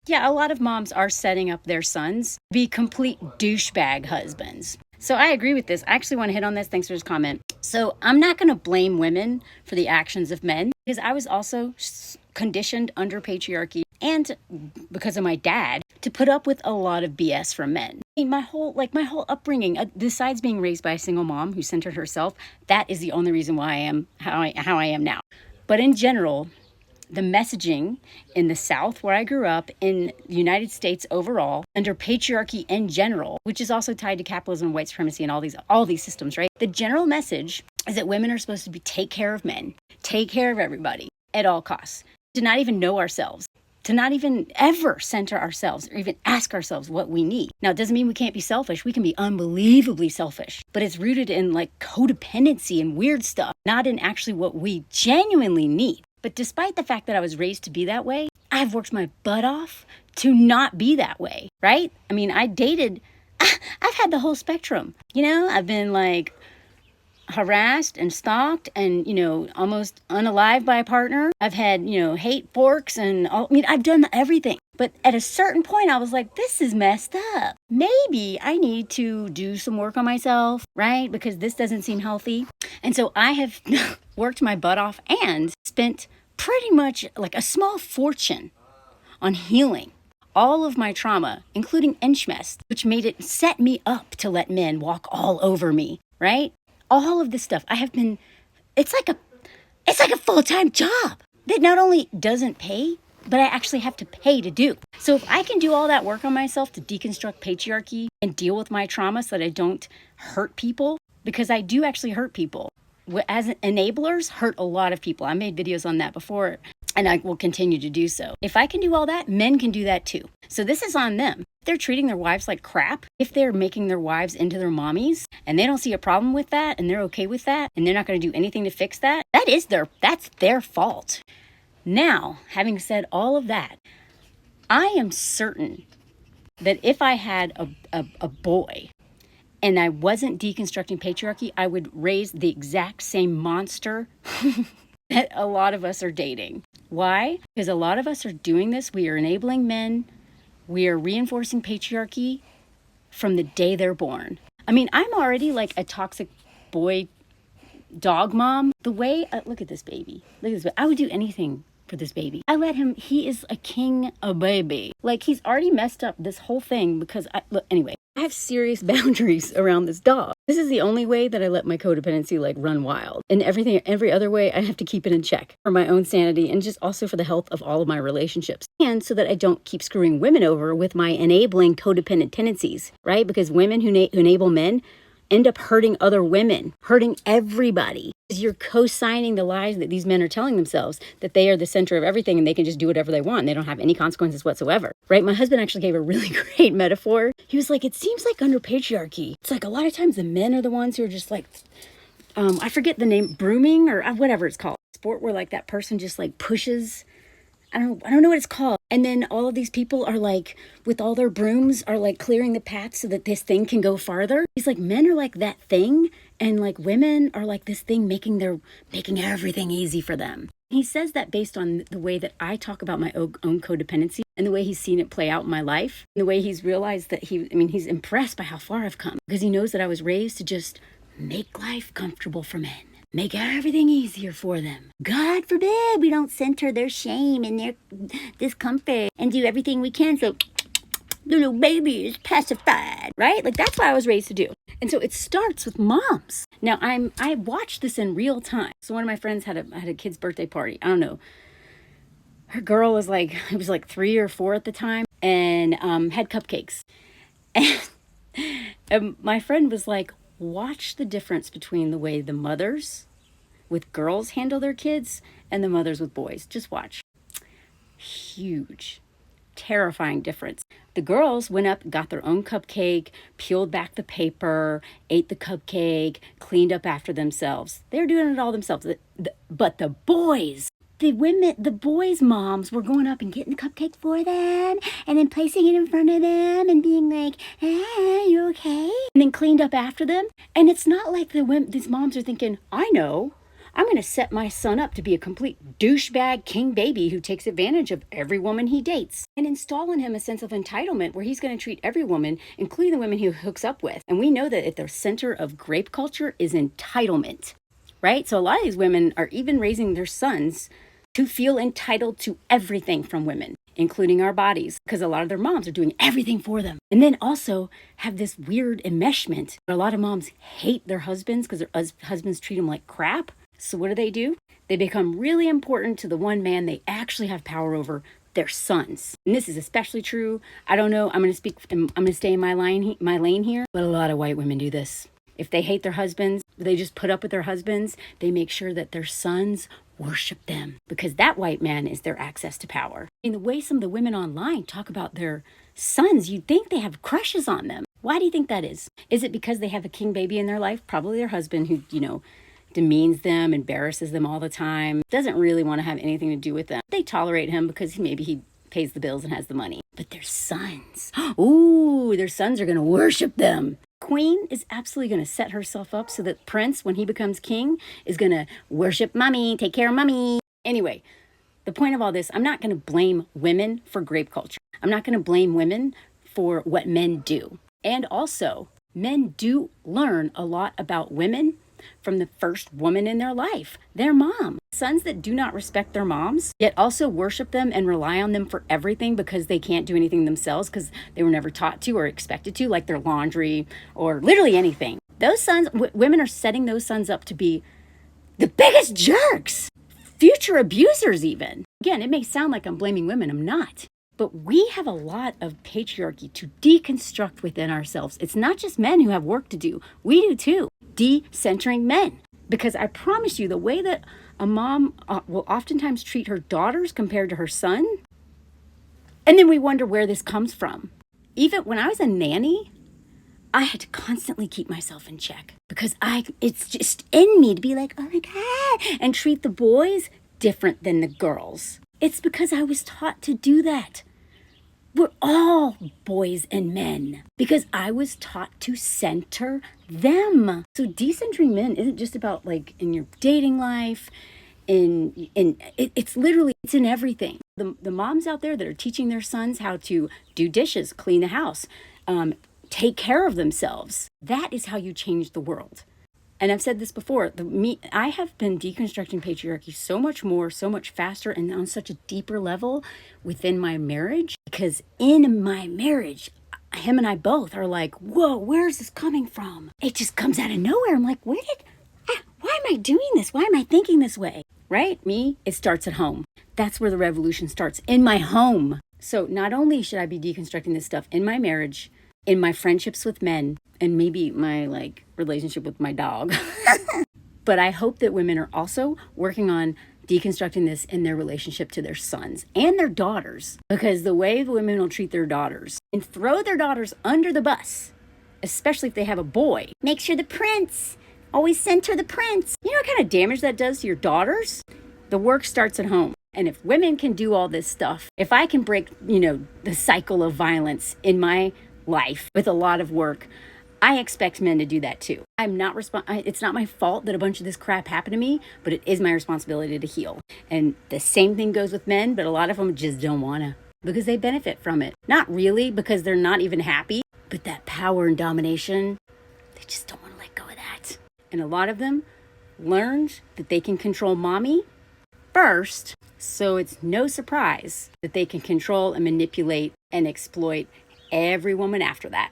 Yeah, a lot of moms are setting up their sons to be complete douchebag husbands. So I agree with this. I actually want to hit on this. Thanks for this comment. So I'm not going to blame women for the actions of men because I was also conditioned under patriarchy and because of my dad to put up with a lot of BS from men. I mean, my whole upbringing, besides being raised by a single mom who centered herself, that is the only reason why I am how I am now. But in general, the messaging in the South, where I grew up, in the United States overall, under patriarchy in general, which is also tied to capitalism and white supremacy and all these systems, right? The general message is that women are supposed to take care of men, take care of everybody at all costs, to not even know ourselves, to not even ever center ourselves or even ask ourselves what we need. Now, it doesn't mean we can't be selfish. We can be unbelievably selfish, but it's rooted in like codependency and weird stuff, not in actually what we genuinely need. But despite the fact that I was raised to be that way, I've worked my butt off to not be that way, right? I mean, I've had the whole spectrum. I've been like harassed and stalked and, almost unalive by a partner. I've had, hate forks and I've done everything. But at a certain point, I was like, this is messed up. Maybe I need to do some work on myself, right? Because this doesn't seem healthy. And so I have worked my butt off and spent pretty much like a small fortune on healing all of my trauma, including Inchmest, which made it set me up to let men walk all over me, right? All of this stuff. It's like a full-time job that not only doesn't pay, but I actually have to pay to do. So if I can do all that work on myself to deconstruct patriarchy and deal with my trauma so that I don't hurt people, because I do actually hurt people. As enablers, hurt a lot of people. I made videos on that before, and I will continue to do so. If I can do all that, men can do that too. So this is on them. If they're treating their wives like crap, if they're making their wives into their mommies, and they don't see a problem with that, and they're okay with that, and they're not going to do anything to fix that, that's their fault. Now, having said all of that, I am certain that if I had a boy and I wasn't deconstructing patriarchy, I would raise the exact same monster that a lot of us are dating. Why? Because a lot of us are doing this. We are enabling men. We are reinforcing patriarchy from the day they're born. I mean, I'm already like a toxic boy dog mom. The way, look at this baby. Look at this. I would do anything for this baby. I let him, he is a king, a baby. Like, he's already messed up this whole thing because anyway, I have serious boundaries around this dog. This is the only way that I let my codependency like run wild. And every other way, I have to keep it in check for my own sanity and just also for the health of all of my relationships. And so that I don't keep screwing women over with my enabling codependent tendencies, right? Because women who enable men end up hurting other women, hurting everybody. You're co-signing the lies that these men are telling themselves, that they are the center of everything and they can just do whatever they want and they don't have any consequences whatsoever, right? My husband actually gave a really great metaphor. He was like, it seems like under patriarchy, it's like a lot of times the men are the ones who are just like, I forget the name, brooming or whatever it's called. Sport where like that person just like pushes, I don't know what it's called. And then all of these people are like, with all their brooms, are like clearing the path so that this thing can go farther. He's like, men are like that thing. And like women are like this thing making everything easy for them. He says that based on the way that I talk about my own codependency and the way he's seen it play out in my life. And the way he's realized that he's impressed by how far I've come. Because he knows that I was raised to just make life comfortable for men. Make everything easier for them. God forbid we don't center their shame and their discomfort and do everything we can so the little baby is pacified, right? Like that's what I was raised to do. And so it starts with moms. Now I watched this in real time. So one of my friends had a kid's birthday party. I don't know. Her girl was like, it was like 3 or 4 at the time and had cupcakes. And my friend was like, watch the difference between the way the mothers with girls handle their kids and the mothers with boys. Just watch. Huge, terrifying difference. The girls went up, got their own cupcake, peeled back the paper, ate the cupcake, cleaned up after themselves. They were doing it all themselves. But the boys, the boys' moms were going up and getting the cupcake for them and then placing it in front of them and being like, hey, you okay? And then cleaned up after them. And it's not like these moms are thinking, I know. I'm going to set my son up to be a complete douchebag king baby who takes advantage of every woman he dates, and install in him a sense of entitlement where he's going to treat every woman, including the women he hooks up with. And we know that at the center of grape culture is entitlement, right? So a lot of these women are even raising their sons to feel entitled to everything from women, including our bodies, because a lot of their moms are doing everything for them. And then also have this weird enmeshment. A lot of moms hate their husbands because their husbands treat them like crap. So what do? They become really important to the one man they actually have power over, their sons. And this is especially true. I don't know. I'm going to stay in my lane here. But a lot of white women do this. If they hate their husbands, they just put up with their husbands. They make sure that their sons worship them because that white man is their access to power. In the way some of the women online talk about their sons, you'd think they have crushes on them. Why do you think that is? Is it because they have a king baby in their life? Probably their husband who, demeans them, embarrasses them all the time, doesn't really want to have anything to do with them. They tolerate him because maybe he pays the bills and has the money. But their sons, their sons are going to worship them. Queen is absolutely going to set herself up so that Prince, when he becomes king, is going to worship mommy, take care of mommy. Anyway, the point of all this, I'm not going to blame women for grape culture. I'm not going to blame women for what men do. And also, men do learn a lot about women from the first woman in their life, their mom. Sons that do not respect their moms, yet also worship them and rely on them for everything because they can't do anything themselves because they were never taught to or expected to, like their laundry or literally anything. Those sons, women are setting those sons up to be the biggest jerks, future abusers even. Again, it may sound like I'm blaming women. I'm not. But we have a lot of patriarchy to deconstruct within ourselves. It's not just men who have work to do. We do too. Decentering men. Because I promise you, the way that a mom will oftentimes treat her daughters compared to her son, and then we wonder where this comes from. Even when I was a nanny, I had to constantly keep myself in check because it's just in me to be like, oh my God, and treat the boys different than the girls. It's because I was taught to do that. We're all boys and men because I was taught to center them. So decentering men isn't just about like in your dating life, it's literally in everything. The moms out there that are teaching their sons how to do dishes, clean the house, take care of themselves. That is how you change the world. And I've said this before, I have been deconstructing patriarchy so much more, so much faster, and on such a deeper level within my marriage. Because in my marriage, him and I both are like, whoa, where is this coming from? It just comes out of nowhere. I'm like, why am I doing this? Why am I thinking this way? Right? It starts at home. That's where the revolution starts, in my home. So not only should I be deconstructing this stuff in my marriage, in my friendships with men, and maybe my relationship with my dog. But I hope that women are also working on deconstructing this in their relationship to their sons and their daughters. Because the way the women will treat their daughters and throw their daughters under the bus, especially if they have a boy. Make sure the prince, always center the prince. You know what kind of damage that does to your daughters? The work starts at home. And if women can do all this stuff, if I can break, the cycle of violence in my life with a lot of work, I expect men to do that too. It's not my fault that a bunch of this crap happened to me, but it is my responsibility to heal. And the same thing goes with men, but a lot of them just don't wanna because they benefit from it. Not really because they're not even happy, but that power and domination, they just don't want to let go of that. And a lot of them learned that they can control mommy first, so it's no surprise that they can control and manipulate and exploit every woman after that.